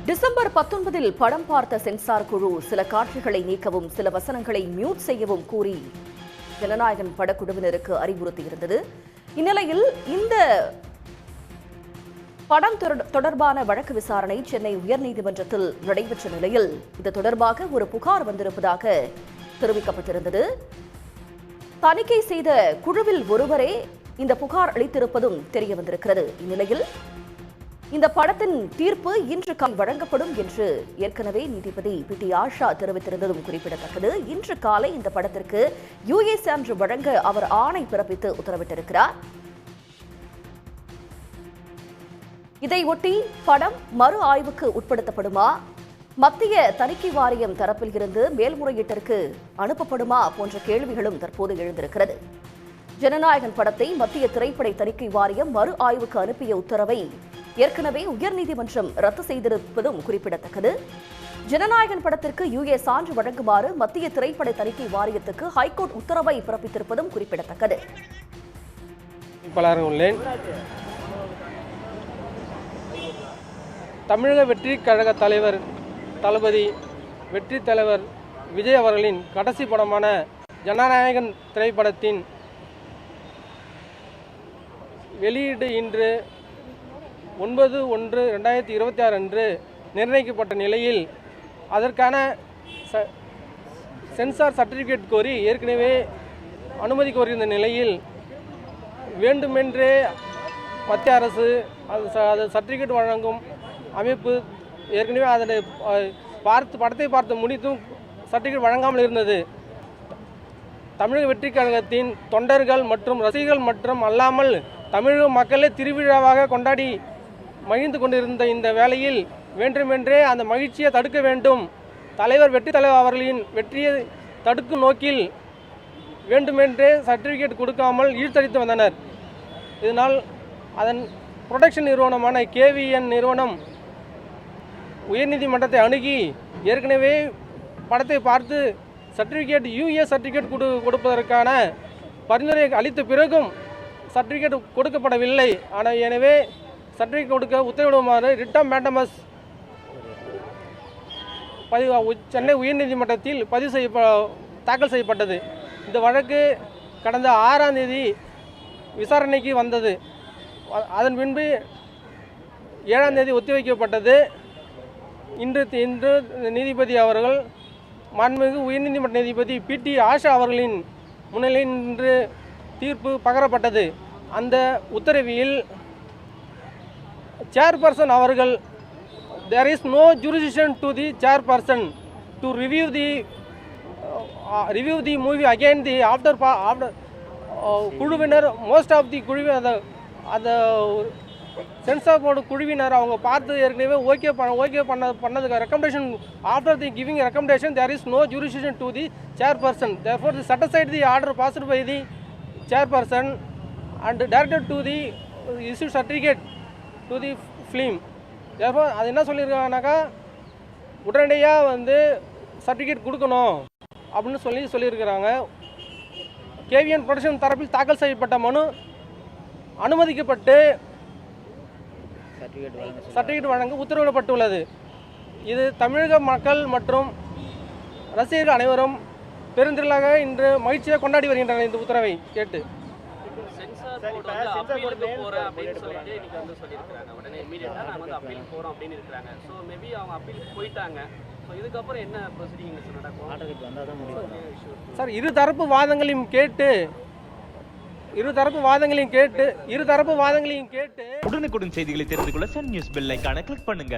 December 19 படம் பார்த்த sensor குழு சில காட்சிகளை நீக்கவும் சில வசனங்களை மியூட் செய்யவும் கூறி ஜனநாயகன் படக்குழுவினருக்கு அறிவுறுத்தியிருந்தது. இந்நிலையில் இந்த படம் தொடர்பான வழக்கு விசாரணை சென்னை உயர்நீதிமன்றத்தில் நடைபெற்ற நிலையில் இது தொடர்பாக ஒரு புகார் வந்திருப்பதாக தெரிவிக்கப்பட்டிருந்தது. தணிக்கை செய்த குழுவில் ஒருவரே இந்த புகார் அளித்திருப்பதும் தெரிய வந்திருக்கிறது. இந்நிலையில் இந்த படத்தின் தீர்ப்பு இன்று வழங்கப்படும் என்று ஏற்கனவே நீதிபதி பி.டி. ஆஷா தெரிவித்திருந்ததும் குறிப்பிடத்தக்கது. இன்று காலை இந்த படத்திற்கு யுஏ சான்று வழங்க அவர் ஆணை பிறப்பித்து உத்தரவிட்டிருக்கிறார். இதையொட்டி படம் மறு ஆய்வுக்கு உட்படுத்தப்படுமா, மத்திய தணிக்கை வாரியம் தரப்பில் இருந்து மேல்முறையீட்டிற்கு அனுப்பப்படுமா போன்ற கேள்விகளும் தற்போது எழுந்திருக்கிறது. ஜனநாயகன் படத்தை மத்திய திரைப்பட தணிக்கை வாரியம் மறு ஆய்வுக்கு அனுப்பிய உத்தரவை ஏற்கனவே உயர்நீதிமன்றம் ரத்து செய்திருப்பதும் குறிப்பிடத்தக்கது. ஜனநாயகன் படத்திற்கு யுஏ சான்று வழங்குமாறு மத்திய திரைப்பட தணிக்கை வாரியத்துக்கு ஹைகோர்ட் உத்தரவை பிறப்பித்திருப்பதும் குறிப்பிடத்தக்கது. தமிழக வெற்றி கழக தலைவர் தளபதி வெற்றி தலைவர் விஜய் அவர்களின் கடைசி படமான ஜனநாயகன் திரைப்படத்தின் வெளியீடு இன்று 9/1/2026 அன்று நிர்ணயிக்கப்பட்ட நிலையில் அதற்கான சென்சார் சர்டிஃபிகேட் கோரி ஏற்கனவே அனுமதி கோரியிருந்த நிலையில் வேண்டுமென்றே மத்திய அரசு அது சர்டிஃபிகேட் வழங்கும் அமைப்பு ஏற்கனவே அதனை படத்தை பார்த்து முடித்தும் சர்டிஃபிகேட் வழங்காமல் இருந்தது. தமிழக வெற்றி கழகத்தின் தொண்டர்கள் மற்றும் ரசிகர்கள் மற்றும் அல்லாமல் தமிழக மக்களே திருவிழாவாக கொண்டாடி மகிழ்ந்து கொண்டிருந்த இந்த வேளையில் வேண்டுமென்றே அந்த மகிழ்ச்சியை தடுக்க வேண்டும், தலைவர் வெற்றி தலைவர் அவர்களின் வெற்றியை தடுக்கும் நோக்கில் வேண்டுமென்றே சர்டிஃபிகேட் கொடுக்காமல் ஈழ்த்தடித்து வந்தனர். இதனால் அதன் புரொடக்ஷன் நிறுவனமான KVN நிறுவனம் உயர்நீதிமன்றத்தை அணுகி ஏற்கனவே படத்தை பார்த்து சர்டிஃபிகேட் யுஏ சர்டிஃபிகேட் கொடுப்பதற்கான பரிந்துரை அளித்த பிறகும் சர்டிஃபிகேட் கொடுக்கப்படவில்லை. ஆனால் எனவே சர்டிஃபிகேட் கொடுக்க உத்தரவிடுமாறு ரிட் ஆஃப் மேண்டமஸ் சென்னை உயர்நீதிமன்றத்தில் தாக்கல் செய்யப்பட்டது. இந்த வழக்கு கடந்த 6ஆம் தேதி விசாரணைக்கு வந்தது. அதன் பின்பு 7ஆம் தேதி ஒத்திவைக்கப்பட்டது. இன்று நீதிபதி அவர்கள் மாண்புமிகு உயர்நீதிமன்ற நீதிபதி பி.டி. ஆஷா அவர்களின் முன்னிலையில் இன்று தீர்ப்பு பகரப்பட்டது. அந்த உத்தரவில் chairperson அவர்கள் there is no jurisdiction to the chairperson to review the movie again the after குழுவினர் most of the குழுவினர் அந்த சென்சார் போர்டு குழுவினர் அவங்க பார்த்து ஏற்கனவே ஓகே பண்ணதுக்கு recommendation after the giving recommendation there is no jurisdiction to the chairperson, therefore they set aside the order passed by the chairperson and directed to the issue certificate to the film. therefore அது என்ன சொல்லியிருக்காங்கனாக்கா உடனடியாக certificate கொடுக்கணும் அப்படின்னு சொல்லியிருக்கிறாங்க. KVN production தரப்பில் தாக்கல் செய்யப்பட்ட மனு அனுமதிக்கப்பட்டு சர்டிஃபிகேட் வழங்க உத்தரவிடப்பட்டுள்ளது. இது தமிழக மக்கள் மற்றும் ரசிகர்கள் அனைவரும் பெருந்திரளாக இன்று மகிழ்ச்சியாக கொண்டாடி வருகின்றனர். இந்த உத்தரவை கேட்டு சார் இரு தரப்பு வாதங்களையும் கேட்டு உடனுக்குடன் செய்திகளை தெரிந்து கொள்ள சன் நியூஸ் பெல் ஐகானை கிளிக் பண்ணுங்க.